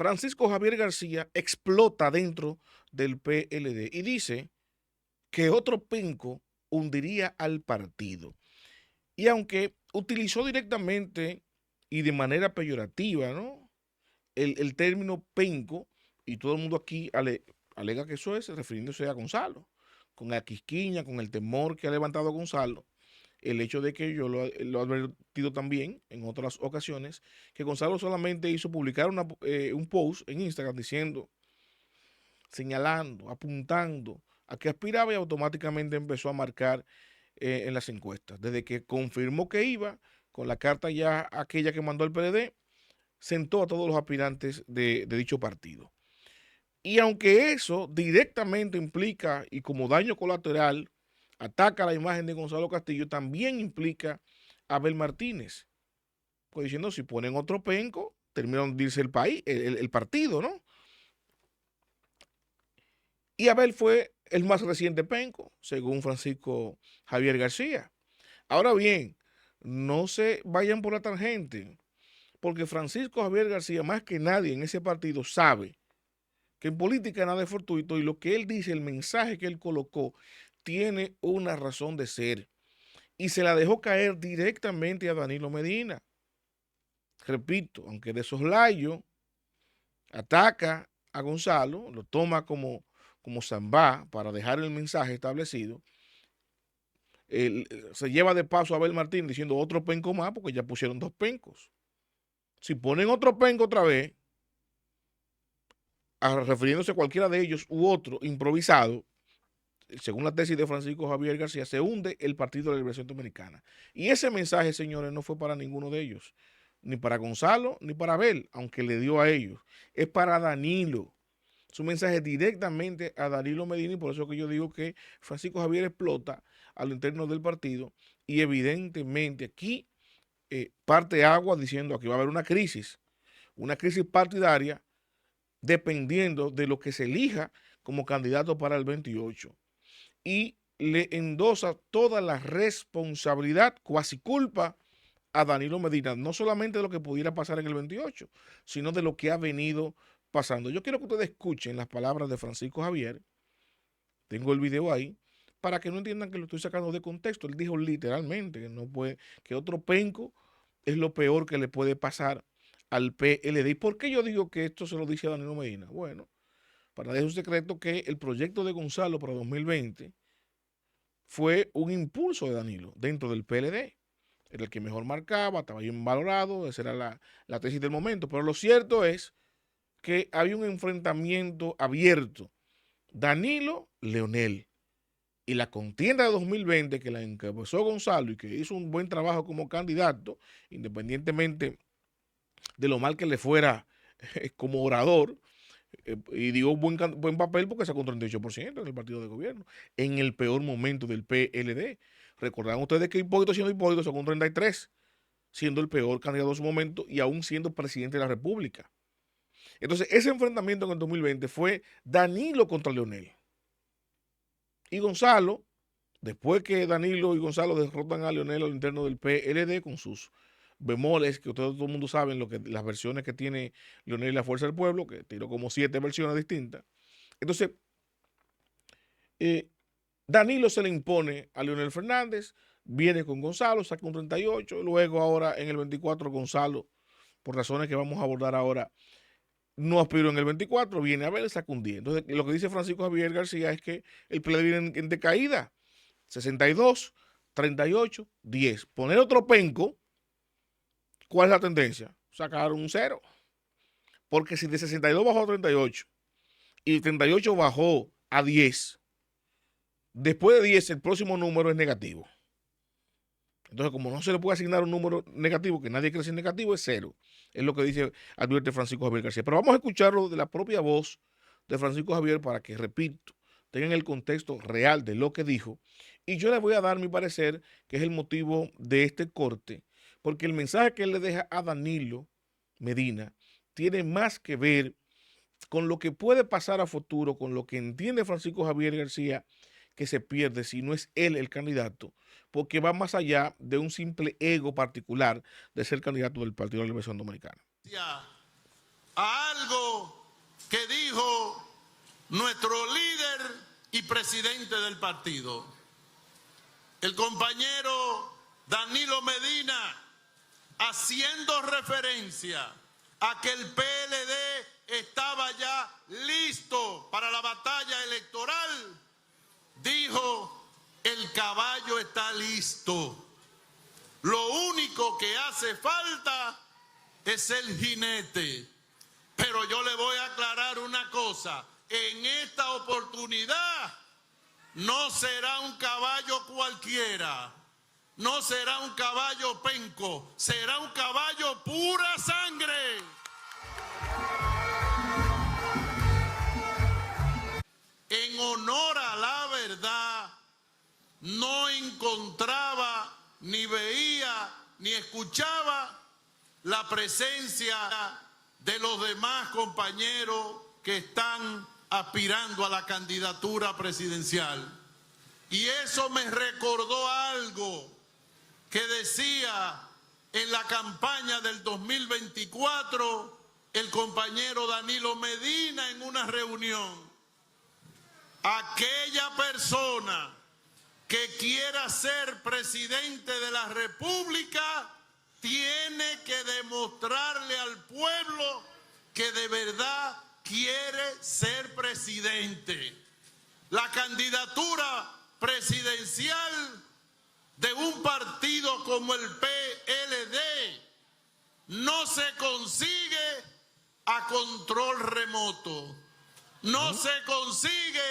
Francisco Javier García explota dentro del PLD y dice que otro penco hundiría al partido. Y aunque utilizó directamente y de manera peyorativa, ¿no?, el término penco, y todo el mundo aquí alega que eso es refiriéndose a Gonzalo, con la quisquiña, con el temor que ha levantado Gonzalo, el hecho de que yo lo he advertido también en otras ocasiones, que Gonzalo solamente hizo publicar un post en Instagram diciendo, señalando, apuntando a que aspiraba, y automáticamente empezó a marcar en las encuestas. Desde que confirmó que iba, con la carta ya aquella que mandó el PLD, sentó a todos los aspirantes de dicho partido. Y aunque eso directamente implica, y como daño colateral, ataca la imagen de Gonzalo Castillo, también implica a Abel Martínez. Pues diciendo, si ponen otro penco, termina de hundirse el país, el partido, ¿no? Y Abel fue el más reciente penco, según Francisco Javier García. Ahora bien, no se vayan por la tangente, porque Francisco Javier García, más que nadie en ese partido, sabe que en política nada es fortuito, y lo que él dice, el mensaje que él colocó, tiene una razón de ser. Y se la dejó caer directamente a Danilo Medina. Repito, aunque de soslayo ataca a Gonzalo, lo toma como zambá para dejar el mensaje establecido, se lleva de paso a Abel Martín diciendo otro penco más, porque ya pusieron dos pencos. Si ponen otro penco otra vez, refiriéndose a cualquiera de ellos u otro improvisado, según la tesis de Francisco Javier García, se hunde el Partido de la Liberación Dominicana. Y ese mensaje, señores, no fue para ninguno de ellos, ni para Gonzalo, ni para Abel, aunque le dio a ellos. Es para Danilo. Es un mensaje directamente a Danilo Medina, y por eso que yo digo que Francisco Javier explota a lo interno del partido, y evidentemente aquí parte agua diciendo que va a haber una crisis partidaria, dependiendo de lo que se elija como candidato para el 28. Y le endosa toda la responsabilidad, cuasi culpa, a Danilo Medina, no solamente de lo que pudiera pasar en el 28, sino de lo que ha venido pasando. Yo quiero que ustedes escuchen las palabras de Francisco Javier, tengo el video ahí, para que no entiendan que lo estoy sacando de contexto. Él dijo literalmente que no puede, que otro penco es lo peor que le puede pasar al PLD. ¿Y por qué yo digo que esto se lo dice a Danilo Medina? Bueno, para nadie es un secreto que el proyecto de Gonzalo para 2020 fue un impulso de Danilo dentro del PLD. Era el que mejor marcaba, estaba bien valorado, esa era la tesis del momento. Pero lo cierto es que había un enfrentamiento abierto. Danilo-Leonel. Y la contienda de 2020, que la encabezó Gonzalo y que hizo un buen trabajo como candidato, independientemente de lo mal que le fuera como orador, y dio un buen papel porque sacó un 38% en el partido de gobierno, en el peor momento del PLD. Recordarán ustedes que Hipólito, siendo Hipólito, sacó un 33%, siendo el peor candidato en su momento y aún siendo presidente de la República. Entonces, ese enfrentamiento en el 2020 fue Danilo contra Leonel. Y Gonzalo, después que Danilo y Gonzalo derrotan a Leonel al interno del PLD con sus bemoles, que ustedes todo el mundo saben las versiones que tiene Leonel y la Fuerza del Pueblo, que tiró como 7 versiones distintas. Entonces, eh, Danilo se le impone a Leonel Fernández, viene con Gonzalo, saca un 38, luego ahora en el 24 Gonzalo, por razones que vamos a abordar ahora, no aspiró en el 24, viene a ver, saca un 10. Entonces, lo que dice Francisco Javier García es que el PLD viene en decaída, 62, 38, 10. Poner otro penco, ¿cuál es la tendencia? Sacar un 0. Porque si de 62 bajó a 38 y 38 bajó a 10, después de 10 el próximo número es negativo. Entonces, como no se le puede asignar un número negativo, que nadie cree ser negativo, es 0. Es lo que advierte Francisco Javier García. Pero vamos a escucharlo de la propia voz de Francisco Javier para que, repito, tengan el contexto real de lo que dijo. Y yo les voy a dar mi parecer, que es el motivo de este corte, porque el mensaje que él le deja a Danilo Medina tiene más que ver con lo que puede pasar a futuro, con lo que entiende Francisco Javier García que se pierde si no es él el candidato, porque va más allá de un simple ego particular de ser candidato del Partido de la Liberación Dominicana. a algo que dijo nuestro líder y presidente del partido, el compañero Danilo Medina, haciendo referencia a que el PLD estaba ya listo para la batalla electoral, dijo: el caballo está listo. Lo único que hace falta es el jinete. Pero yo le voy a aclarar una cosa: en esta oportunidad no será un caballo cualquiera, no será un caballo penco, será un caballo pura sangre. En honor a la verdad, no encontraba, ni veía, ni escuchaba la presencia de los demás compañeros que están aspirando a la candidatura presidencial. Y eso me recordó algo que decía en la campaña del 2024 el compañero Danilo Medina en una reunión: aquella persona que quiera ser presidente de la República tiene que demostrarle al pueblo que de verdad quiere ser presidente. La candidatura presidencial de un partido como el PLD no se consigue a control remoto, no se consigue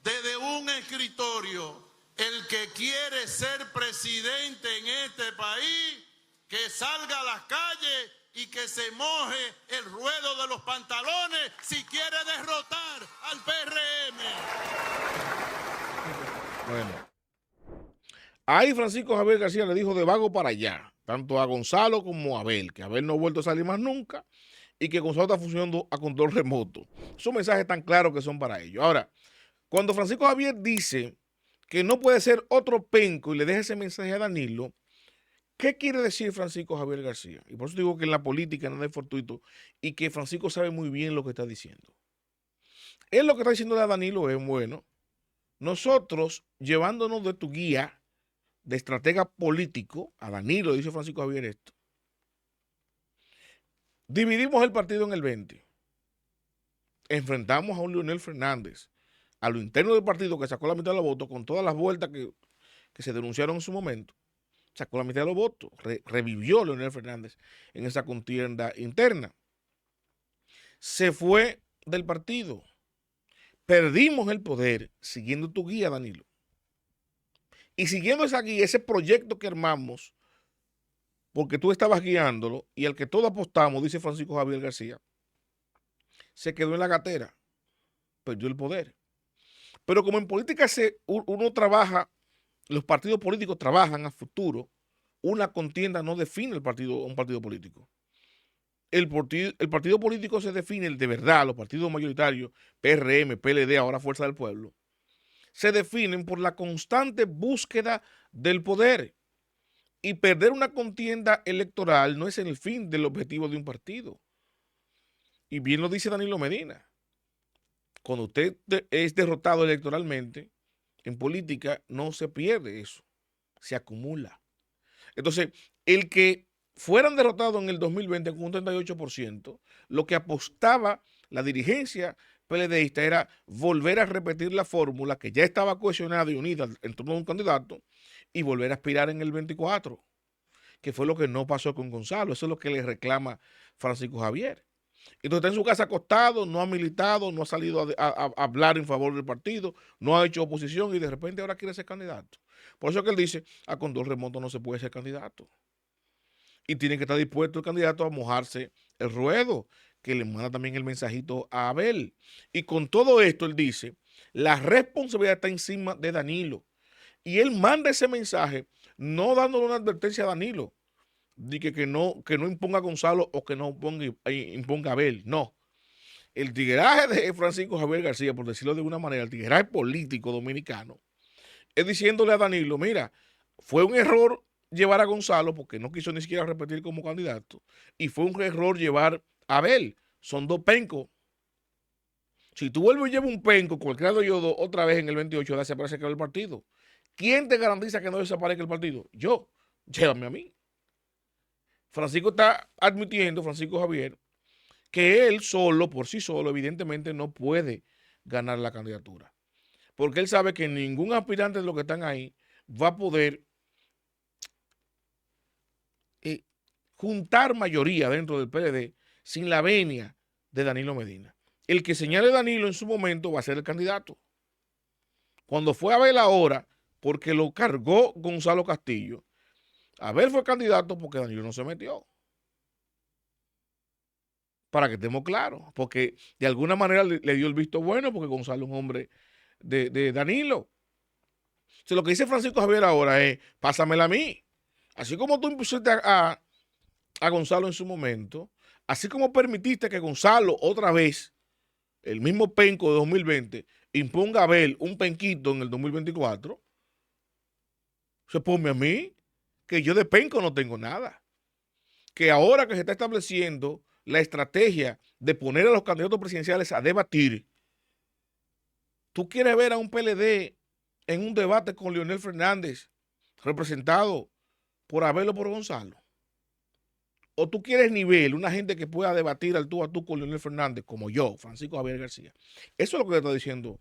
desde un escritorio. El que quiere ser presidente en este país, que salga a las calles y que se moje el ruedo de los pantalones si quiere derrotar al PRM. Bueno, ahí Francisco Javier García le dijo de vago para allá, tanto a Gonzalo como a Abel, que Abel no ha vuelto a salir más nunca y que Gonzalo está funcionando a control remoto. Esos mensajes tan claros que son para ellos. Ahora, cuando Francisco Javier dice que no puede ser otro penco y le deja ese mensaje a Danilo, ¿qué quiere decir Francisco Javier García? Y por eso digo que en la política nada es fortuito y que Francisco sabe muy bien lo que está diciendo. Él lo que está diciendo a Danilo es: bueno, nosotros, llevándonos de tu guía de estratega político, a Danilo, dice Francisco Javier esto, dividimos el partido en el 20. Enfrentamos a un Leonel Fernández, a lo interno del partido, que sacó la mitad de los votos, con todas las vueltas que se denunciaron en su momento. Sacó la mitad de los votos, revivió Leonel Fernández en esa contienda interna. Se fue del partido. Perdimos el poder siguiendo tu guía, Danilo. Y siguiendo esa guía, ese proyecto que armamos, porque tú estabas guiándolo y al que todos apostamos, dice Francisco Javier García, se quedó en la gatera, perdió el poder. Pero como en política uno trabaja, los partidos políticos trabajan a futuro, una contienda no define un partido político. El partido político se define, de verdad, los partidos mayoritarios, PRM, PLD, ahora Fuerza del Pueblo, se definen por la constante búsqueda del poder. Y perder una contienda electoral no es el fin del objetivo de un partido. Y bien lo dice Danilo Medina. Cuando usted es derrotado electoralmente, en política no se pierde eso, se acumula. Entonces, el que fueran derrotados en el 2020 con un 38%, lo que apostaba la dirigencia PLDista era volver a repetir la fórmula que ya estaba cohesionada y unida en torno a un candidato y volver a aspirar en el 24, que fue lo que no pasó con Gonzalo. Eso es lo que le reclama Francisco Javier. Entonces está en su casa acostado, no ha militado, no ha salido a hablar en favor del partido, no ha hecho oposición y de repente ahora quiere ser candidato. Por eso es que él dice: a control remoto no se puede ser candidato. Y tiene que estar dispuesto el candidato a mojarse el ruedo, que le manda también el mensajito a Abel. Y con todo esto él dice: la responsabilidad está encima de Danilo. Y él manda ese mensaje no dándole una advertencia a Danilo, de que no imponga a Gonzalo o que no imponga a Abel. No. El tigueraje de Francisco Javier García, por decirlo de una manera, el tigueraje político dominicano, es diciéndole a Danilo: mira, fue un error llevar a Gonzalo porque no quiso ni siquiera repetir como candidato, y fue un error llevar a Abel. son dos pencos. Si tú vuelves y llevas un penco, cualquiera de ellos dos, otra vez en el 28, desaparece el partido. ¿Quién te garantiza que no desaparezca el partido? Yo. Llévame a mí. Francisco está admitiendo, Francisco Javier, que él solo, por sí solo, evidentemente no puede ganar la candidatura. Porque él sabe que ningún aspirante de los que están ahí va a poder juntar mayoría dentro del PLD sin la venia de Danilo Medina. El que señale Danilo en su momento va a ser el candidato. Cuando fue Abel ahora, porque lo cargó Gonzalo Castillo, Abel fue candidato porque Danilo no se metió. Para que estemos claros, porque de alguna manera le dio el visto bueno, porque Gonzalo es un hombre de Danilo. Entonces, lo que dice Francisco Javier ahora es, pásamela a mí. Así como tú impusiste a Gonzalo en su momento, así como permitiste que Gonzalo otra vez, el mismo penco de 2020, imponga a Abel un penquito en el 2024, se ponme a mí, que yo de penco no tengo nada. Que ahora que se está estableciendo la estrategia de poner a los candidatos presidenciales a debatir, tú quieres ver a un PLD en un debate con Leonel Fernández, representado por Abel o por Gonzalo. O tú quieres nivel, una gente que pueda debatir al tú a tú con Leonel Fernández, como yo, Francisco Javier García. Eso es lo que le está diciendo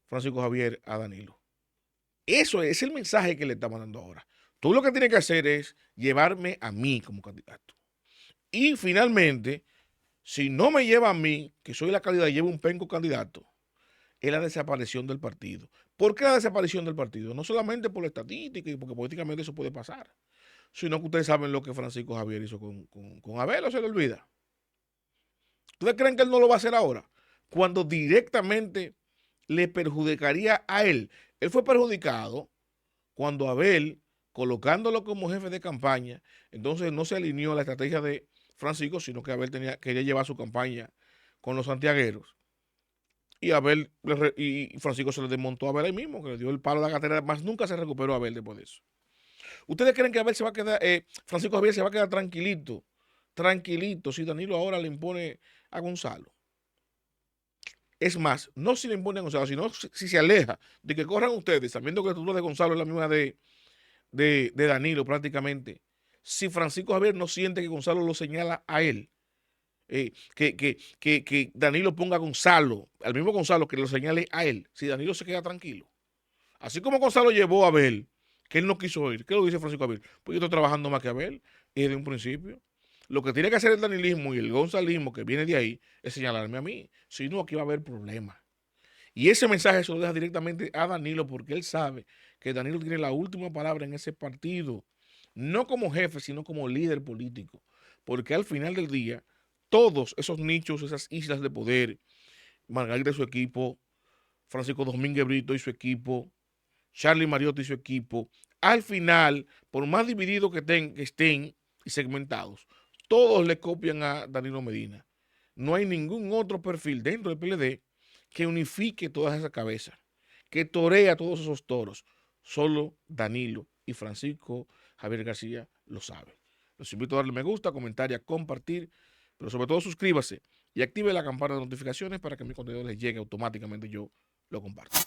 Francisco Javier a Danilo. Eso es el mensaje que le está mandando ahora. Tú lo que tienes que hacer es llevarme a mí como candidato. Y finalmente, si no me lleva a mí, que soy la calidad y llevo un penco candidato, es la desaparición del partido. ¿Por qué la desaparición del partido? No solamente por la estadística y porque políticamente eso puede pasar, sino que ustedes saben lo que Francisco Javier hizo con Abel, o se le olvida. ¿Ustedes creen que él no lo va a hacer ahora? Cuando directamente le perjudicaría a él. Él fue perjudicado cuando Abel, colocándolo como jefe de campaña, entonces no se alineó a la estrategia de Francisco, sino que Abel quería llevar su campaña con los santiagueros. Y Abel y Francisco se le desmontó a Abel ahí mismo, que le dio el palo a la gatera, más nunca se recuperó Abel después de eso. ¿Ustedes creen que Abel se va a quedar, Francisco Javier se va a quedar tranquilito, si Danilo ahora le impone a Gonzalo? Es más, no si le impone a Gonzalo, sino si se aleja de que corran ustedes, sabiendo que la estructura de Gonzalo es la misma de Danilo prácticamente. Si Francisco Javier no siente que Gonzalo lo señala a él, que Danilo ponga a Gonzalo, al mismo Gonzalo que lo señale a él, si Danilo se queda tranquilo. Así como Gonzalo llevó a Abel, que él no quiso ir, ¿qué lo dice Francisco Javier? Pues yo estoy trabajando más que Abel, y desde un principio. Lo que tiene que hacer el danilismo y el gonzalismo que viene de ahí es señalarme a mí. Si no, aquí va a haber problemas. Y ese mensaje se lo deja directamente a Danilo porque él sabe que Danilo tiene la última palabra en ese partido. No como jefe, sino como líder político. Porque al final del día, todos esos nichos, esas islas de poder, Margarita y su equipo, Francisco Domínguez Brito y su equipo, Charlie Mariotti y su equipo, al final, por más divididos que estén y segmentados, todos le copian a Danilo Medina. No hay ningún otro perfil dentro del PLD que unifique todas esas cabezas, que torea todos esos toros. Solo Danilo y Francisco Javier García lo saben. Los invito a darle me gusta, comentar y a compartir, pero sobre todo suscríbase y active la campana de notificaciones para que mi contenido les llegue automáticamente y yo lo comparto.